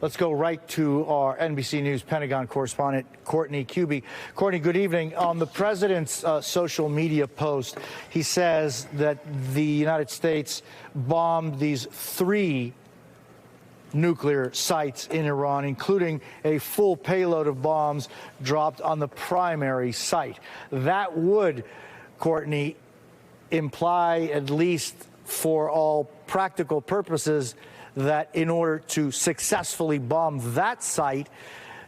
Let's go right to our NBC News Pentagon correspondent, Courtney Kube. Courtney, good evening. On the president's social media post, he says that the United States bombed these 3 nuclear sites in Iran, including a full payload of bombs dropped on the primary site. That would, Courtney, imply, at least for all practical purposes, that in order to successfully bomb that site,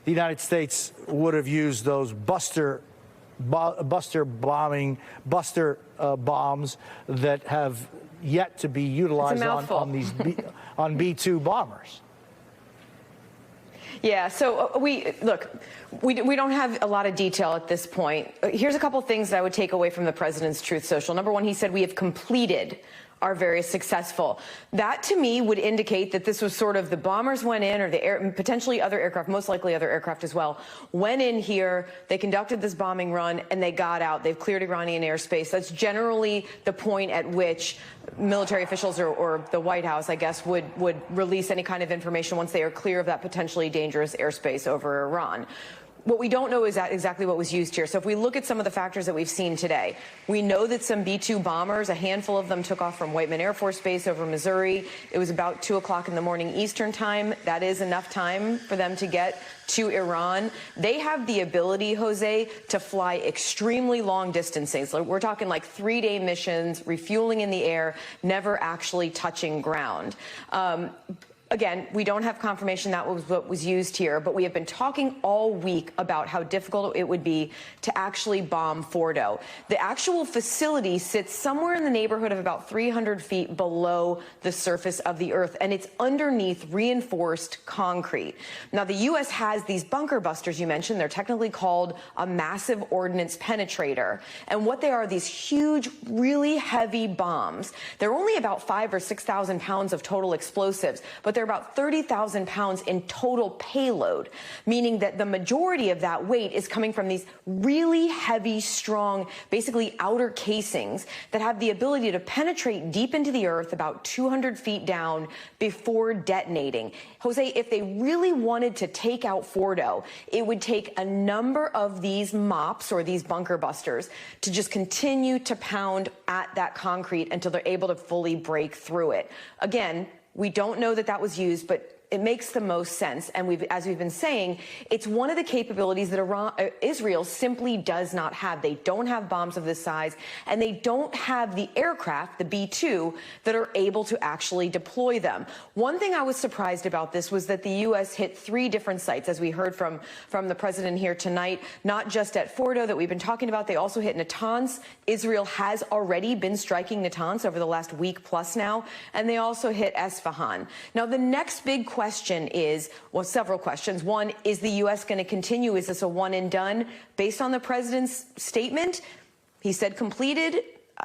the United States would have used those buster bombs that have yet to be utilized on these B-2 bombers. Yeah, so we don't have a lot of detail at this point. Here's a couple things that I would take away from the president's Truth Social. Number one, he said we have completed are very successful. That, to me, would indicate that this was sort of the bombers went in, or the potentially other aircraft, most likely other aircraft as well, went in here, they conducted this bombing run, and they got out. They've cleared Iranian airspace. That's generally the point at which military officials or the White House, I guess, would release any kind of information once they are clear of that potentially dangerous airspace over Iran. What we don't know is exactly what was used here. So if we look at some of the factors that we've seen today, we know that some B-2 bombers, a handful of them took off from Whiteman Air Force Base over Missouri. It was about 2 o'clock in the morning Eastern time. That is enough time for them to get to Iran. They have the ability, Jose, to fly extremely long distances. We're talking like 3-day missions, refueling in the air, never actually touching ground. Again, we don't have confirmation that was what was used here, but we have been talking all week about how difficult it would be to actually bomb Fordo. The actual facility sits somewhere in the neighborhood of about 300 feet below the surface of the Earth, and it's underneath reinforced concrete. Now, the U.S. has these bunker busters you mentioned. They're technically called a massive ordnance penetrator. And what they are, these huge, really heavy bombs. They're only about 5,000 or 6,000 pounds of total explosives, but they're about 30,000 pounds in total payload, meaning that the majority of that weight is coming from these really heavy, strong, basically outer casings that have the ability to penetrate deep into the earth about 200 feet down before detonating. Jose, if they really wanted to take out Fordo, it would take a number of these mops or these bunker busters to just continue to pound at that concrete until they're able to fully break through it. Again, we don't know that that was used, but it makes the most sense. And as we've been saying, it's one of the capabilities that Israel simply does not have. They don't have bombs of this size, and they don't have the aircraft, the B-2, that are able to actually deploy them. One thing I was surprised about this was that the U.S. hit 3 different sites, as we heard from the president here tonight, not just at Fordo that we've been talking about. They also hit Natanz. Israel has already been striking Natanz over the last week plus now, and they also hit Esfahan. Now, the next big question is, well, several questions. One, is the U.S. going to continue? Is this a one and done? Based on the president's statement, he said completed.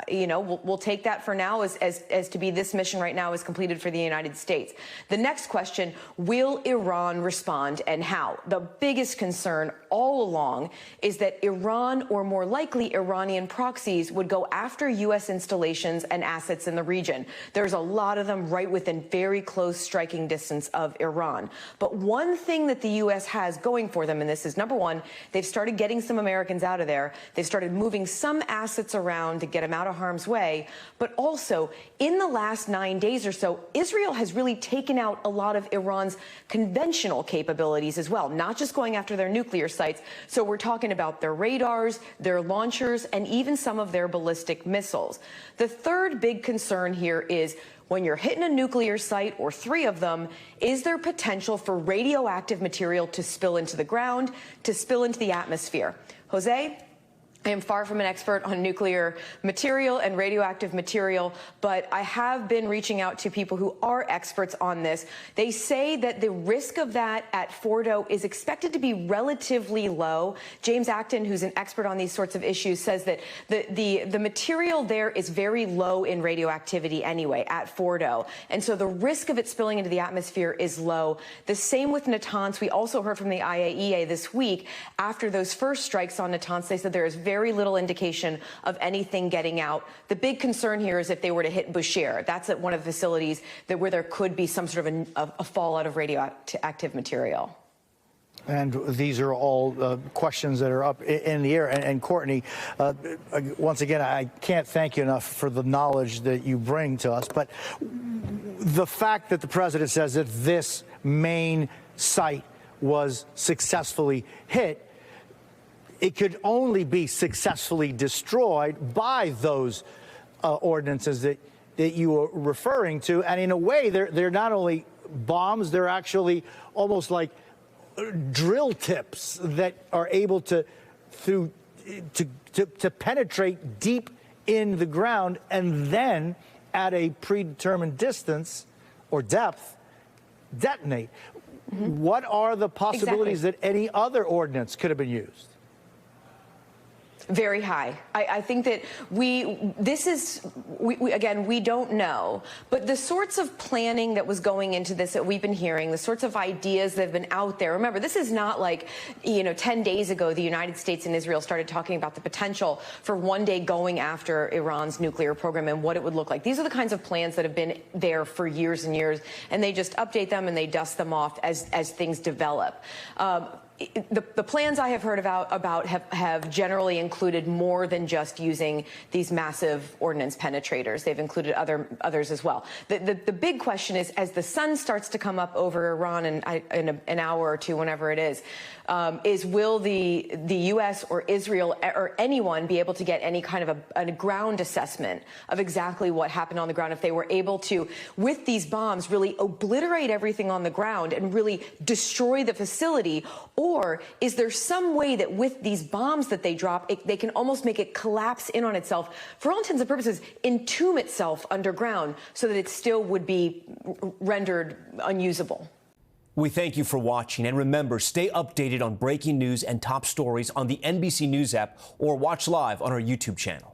You know, we'll take that for now as to be this mission right now is completed for the United States. The next question, will Iran respond and how? The biggest concern all along is that Iran, or more likely Iranian proxies, would go after U.S. installations and assets in the region. There's a lot of them right within very close striking distance of Iran. But one thing that the U.S. has going for them in this is, number one, they've started getting some Americans out of there. They've started moving some assets around to get them out of harm's way. But also, in the last 9 days or so, Israel has really taken out a lot of Iran's conventional capabilities as well, not just going after their nuclear sites. So we're talking about their radars, their launchers, and even some of their ballistic missiles. The third big concern here is, when you're hitting a nuclear site, or 3 of them, is there potential for radioactive material to spill into the ground, to spill into the atmosphere? Jose? I am far from an expert on nuclear material and radioactive material, but I have been reaching out to people who are experts on this. They say that the risk of that at Fordo is expected to be relatively low. James Acton, who's an expert on these sorts of issues, says that the material there is very low in radioactivity anyway at Fordo. And so the risk of it spilling into the atmosphere is low. The same with Natanz. We also heard from the IAEA this week, after those first strikes on Natanz, they said there is very very little indication of anything getting out. The big concern here is if they were to hit Bushehr. That's at one of the facilities where there could be some sort of a fallout of radioactive material. And these are all questions that are up in the air. And Courtney, once again, I can't thank you enough for the knowledge that you bring to us. But the fact that the president says that this main site was successfully hit, it could only be successfully destroyed by those ordinances that you are referring to. And in a way, they're not only bombs, they're actually almost like drill tips that are able to penetrate deep in the ground and then at a predetermined distance or depth detonate. Mm-hmm. What are the possibilities that any other ordinance could have been used? Very high. I think that again, we don't know, but the sorts of planning that was going into this that we've been hearing, the sorts of ideas that have been out there. Remember, this is not like, 10 days ago, the United States and Israel started talking about the potential for one day going after Iran's nuclear program and what it would look like. These are the kinds of plans that have been there for years and years, and they just update them and they dust them off as things develop. The plans I have heard about have generally included more than just using these massive ordnance penetrators. They've included others as well. The big question is, as the sun starts to come up over Iran in an hour or two, whenever it is will the U.S. or Israel or anyone be able to get any kind of a ground assessment of exactly what happened on the ground if they were able to, with these bombs, really obliterate everything on the ground and really destroy the facility? Or is there some way that with these bombs that they drop, they can almost make it collapse in on itself, for all intents and purposes, entomb itself underground so that it still would be rendered unusable? We thank you for watching, and remember, stay updated on breaking news and top stories on the NBC News app or watch live on our YouTube channel.